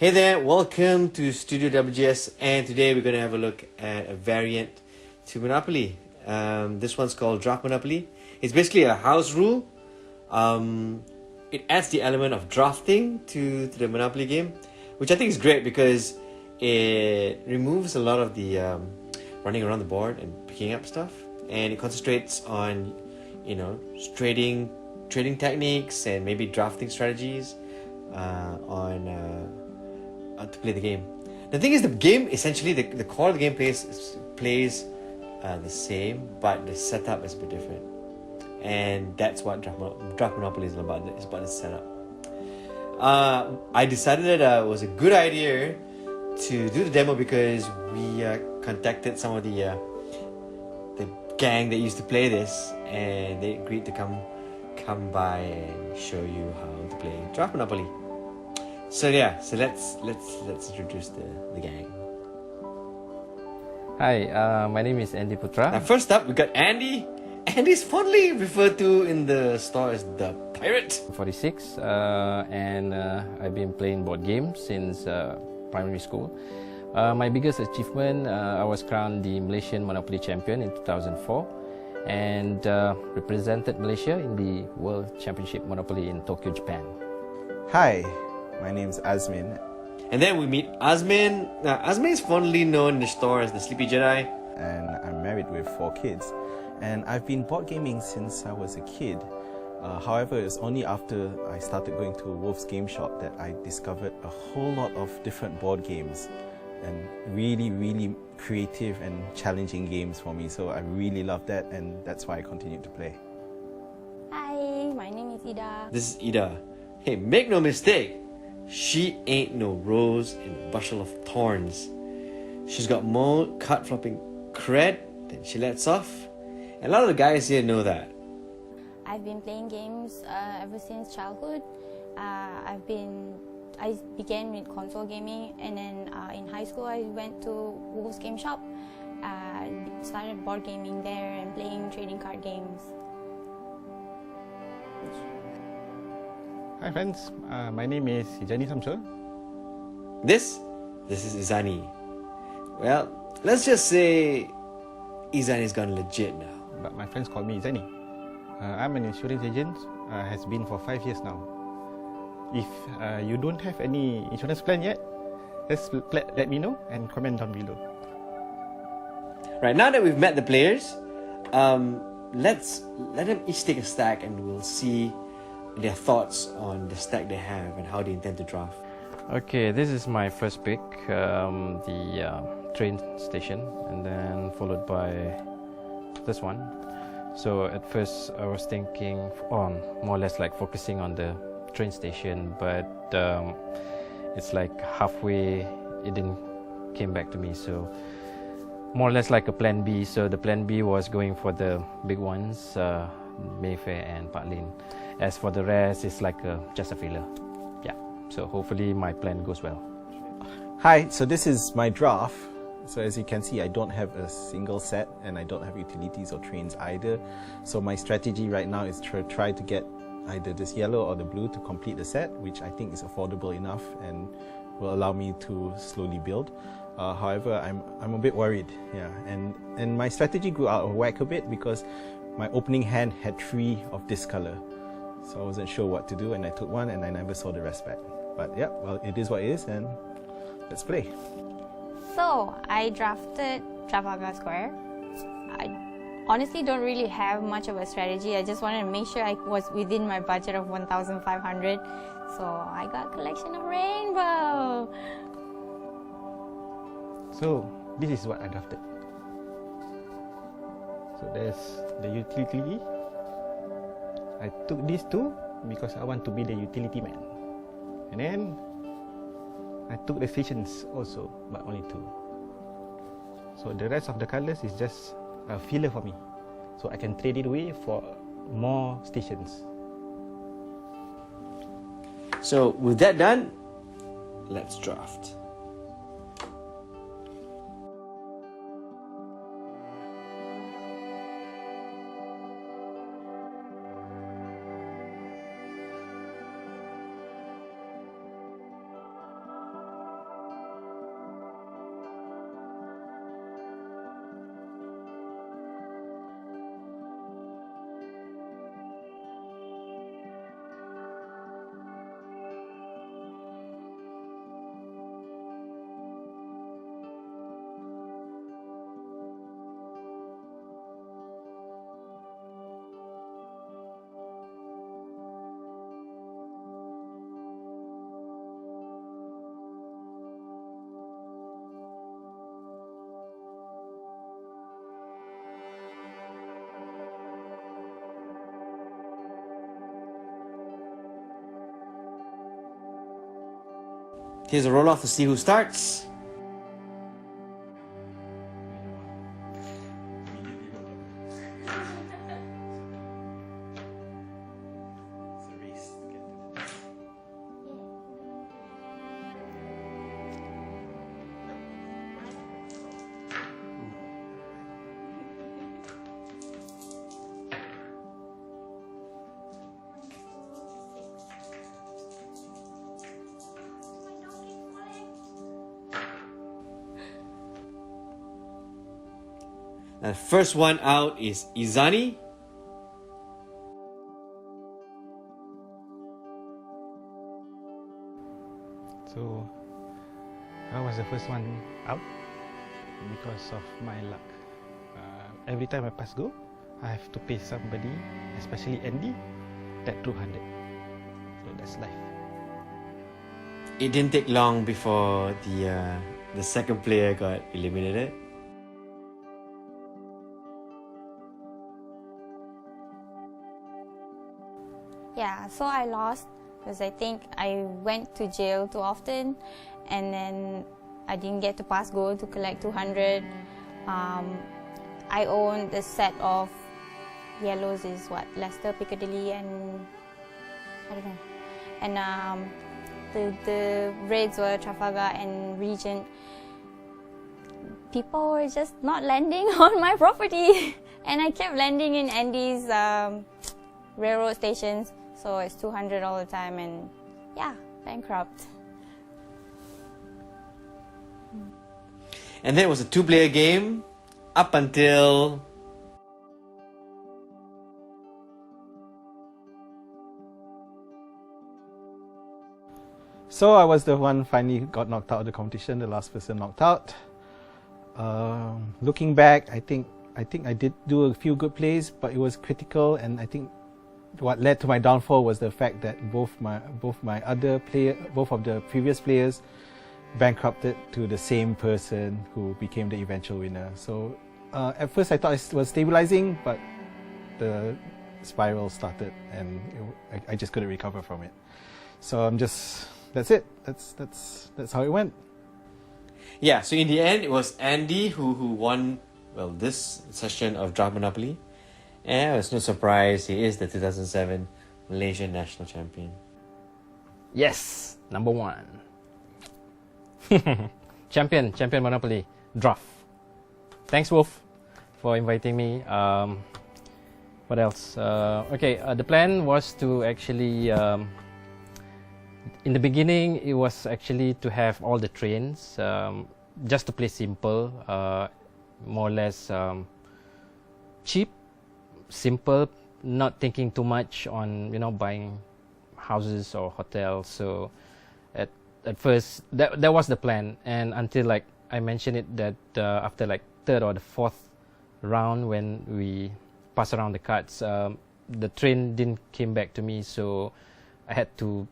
Hey there, welcome to Studio WGS, and today we're going to have a look at a variant to Monopoly. This one's called Draft Monopoly. It's basically a house rule. It adds the element of drafting to the Monopoly game, which I think is great because it removes a lot of the running around the board and picking up stuff, and it concentrates on, trading techniques and maybe drafting strategies to play the game. The thing is, the game essentially the core of the game plays the same, but the setup is a bit different, and that's what Draft Monopoly is about. It's about the setup. I decided that it was a good idea to do the demo because we contacted some of the gang that used to play this, and they agreed to come by and show you how to play Draft Monopoly. So let's introduce the gang. Hi, my name is Andy Putra. Now, first up, we got Andy. Andy's fondly referred to in the store as the pirate. 46, and I've been playing board games since primary school. My biggest achievement, I was crowned the Malaysian Monopoly champion in 2004 and represented Malaysia in the World Championship Monopoly in Tokyo, Japan. Hi, my name's Azmin. And then we meet Azmin. Now, Azmin is fondly known in the store as the Sleepy Jedi. And I'm married with 4 kids. And I've been board gaming since I was a kid. However, it's only after I started going to Wolf's Game Shop that I discovered a whole lot of different board games and really creative and challenging games for me. So I really love that, and that's why I continue to play. Hi, my name is Ida. This is Ida. Hey, make no mistake, she ain't no rose in a bushel of thorns. She's got more card flopping cred than she lets off. And a lot of the guys here know that. I've been playing games ever since childhood. I began with console gaming, and then in high school I went to Wolf's Game Shop. Started board gaming there and playing trading card games. Hi friends, my name is Ijani Samsul. This is Izani. Well, let's just say Izani's gone legit now. But my friends call me Izani. I'm an insurance agent, has been for 5 years now. If you don't have any insurance plan yet, just let me know and comment down below. Right, now that we've met the players, let them each take a stack and we'll see their thoughts on the stack they have and how they intend to draft. Okay, this is my first pick, the train station, and then followed by this one. So at first I was thinking on more or less like focusing on the train station, but it's like halfway it didn't came back to me, so more or less like a plan B. So the plan B was going for the big ones, Mayfair and Park Lane. As for the rest, it's like just a filler. Yeah, so hopefully my plan goes well. Hi, so this is my draft. So as you can see, I don't have a single set and I don't have utilities or trains either. So my strategy right now is to try to get either this yellow or the blue to complete the set, which I think is affordable enough and will allow me to slowly build. However, I'm a bit worried, and my strategy grew out of whack a bit because my opening hand had 3 of this color. So I wasn't sure what to do, and I took one and I never saw the rest back. But yeah, well, it is what it is, and let's play. So I drafted Trafalgar Square. I honestly don't really have much of a strategy. I just wanted to make sure I was within my budget of 1,500. So I got Collection of Rainbow. So this is what I drafted. So there's the utility. I took these 2 because I want to be the utility man. And then I took the stations also, but only 2. So the rest of the colors is just a filler for me. So I can trade it away for more stations. So with that done, let's draft. Here's a roll off to see who starts. And first one out is Izani. So I was the first one out because of my luck. Every time I pass go, I have to pay somebody, especially Andy, that 200. So that's life. It didn't take long before the second player got eliminated. Yeah, so I lost because I think I went to jail too often, and then I didn't get to pass go to collect 200. I owned a set of yellows is what, Leicester, Piccadilly, and I don't know. And the reds were Trafalgar and Regent. People were just not lending on my property, and I kept lending in Andy's railroad stations. So it's 200 all the time, and yeah, bankrupt. And then it was a 2-player game up until So I was the one finally got knocked out of the competition, the last person knocked out. Looking back, I think I did do a few good plays, but it was critical, and I think what led to my downfall was the fact that both of the previous players bankrupted to the same person who became the eventual winner. So at first I thought it was stabilizing, but the spiral started, and I just couldn't recover from it. So that's it. That's how it went. yeah. So in the end, it was Andy who won this session of Draft Monopoly. And it's no surprise, he is the 2007 Malaysian national champion. Yes, number 1. Champion Monopoly, Draft. Thanks, Wolf, for inviting me. What else? The plan was to actually, in the beginning, it was actually to have all the trains, just to play simple, more or less cheap, simple, not thinking too much on buying houses or hotels. So at first that was the plan, and until like I mentioned it that after like third or the fourth round when we pass around the cards, the train didn't came back to me, so I had to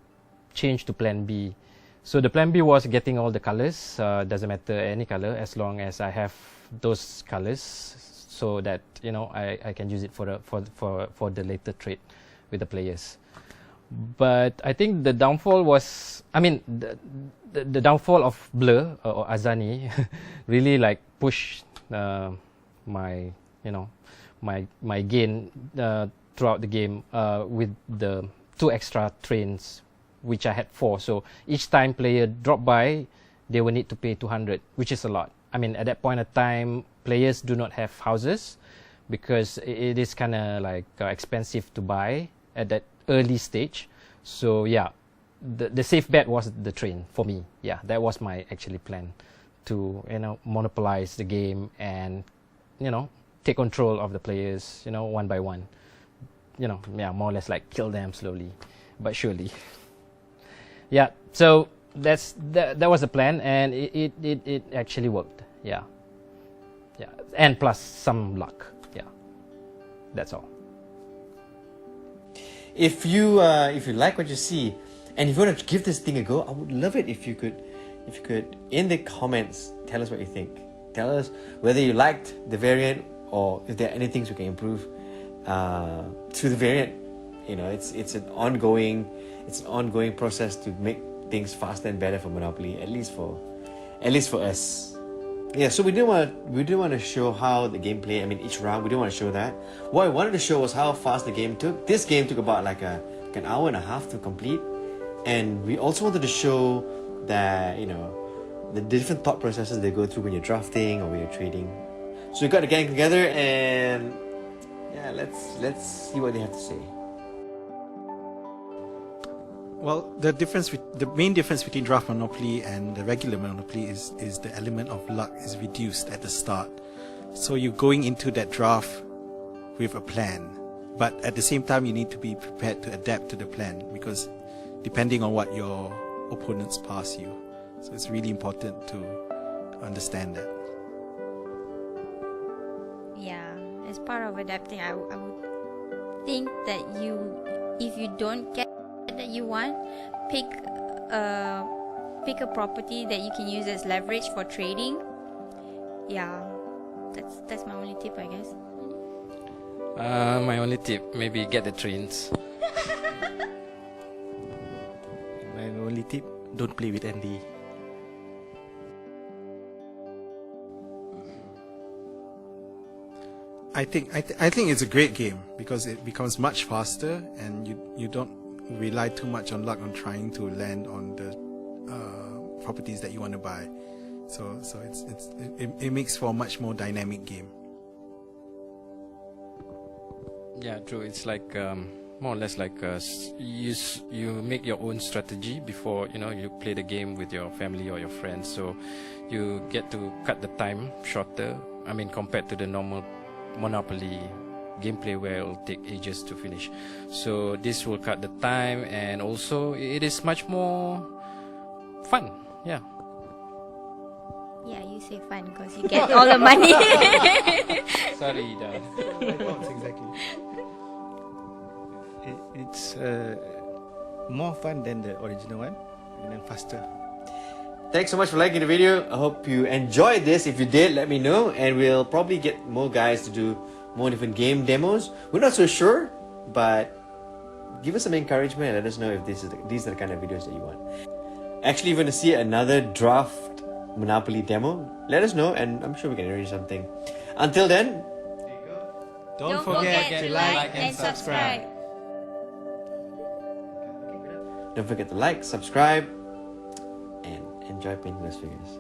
change to plan B. So the plan B was getting all the colors, doesn't matter any color as long as I have those colors, so that I can use it for the later trade with the players. But I think the downfall was, the downfall of Blur or Azani really like pushed my gain throughout the game with the 2 extra trains, which I had 4. So each time player drop by, they will need to pay 200, which is a lot. At that point of time, players do not have houses because it is kind of like expensive to buy at that early stage. So yeah, the safe bet was the train for me. Yeah, that was my actually plan to monopolize the game and take control of the players one by one. More or less like kill them slowly but surely. Yeah, so that was the plan, and it actually worked. Yeah, and plus some luck. Yeah, that's all. If you like what you see, and if you want to give this thing a go, I would love it if you could in the comments tell us what you think. Tell us whether you liked the variant or if there are any things we can improve to the variant. It's an ongoing process to make things faster and better for Monopoly, at least for us. Yeah, so we didn't want to show how the gameplay. I mean, each round we didn't want to show that. What I wanted to show was how fast the game took. This game took about like an hour and a half to complete, and we also wanted to show that the different thought processes they go through when you're drafting or when you're trading. So we got the gang together, and yeah, let's see what they have to say. Well, the main difference between Draft Monopoly and the regular Monopoly is the element of luck is reduced at the start. So you're going into that draft with a plan, but at the same time you need to be prepared to adapt to the plan, because depending on what your opponents pass you. So it's really important to understand that. Yeah, as part of adapting, I would think that if you don't get that you want, pick a property that you can use as leverage for trading. Yeah, that's my only tip, I guess. My only tip, maybe get the trains. My only tip, don't play with Andy. I think it's a great game because it becomes much faster, and you don't rely too much on luck on trying to land on the properties that you want to buy. So it makes for a much more dynamic game. Yeah, true. It's like more or less like you make your own strategy before you play the game with your family or your friends. So you get to cut the time shorter. I mean, compared to the normal Monopoly gameplay where it will take ages to finish. So this will cut the time, and also it is much more fun. Yeah. Yeah, you say fun because you get all the money. Sorry, Ida. Exactly. It's more fun than the original one, and then faster. Thanks so much for liking the video. I hope you enjoyed this. If you did, let me know, and we'll probably get more guys to do more different game demos. We're not so sure, but give us some encouragement and let us know if these are the kind of videos that you want. Actually, if you want to see another draft Monopoly demo, let us know, and I'm sure we can arrange something. Until then, Don't forget to like and subscribe. don't forget to like, subscribe, and enjoy painting those figures.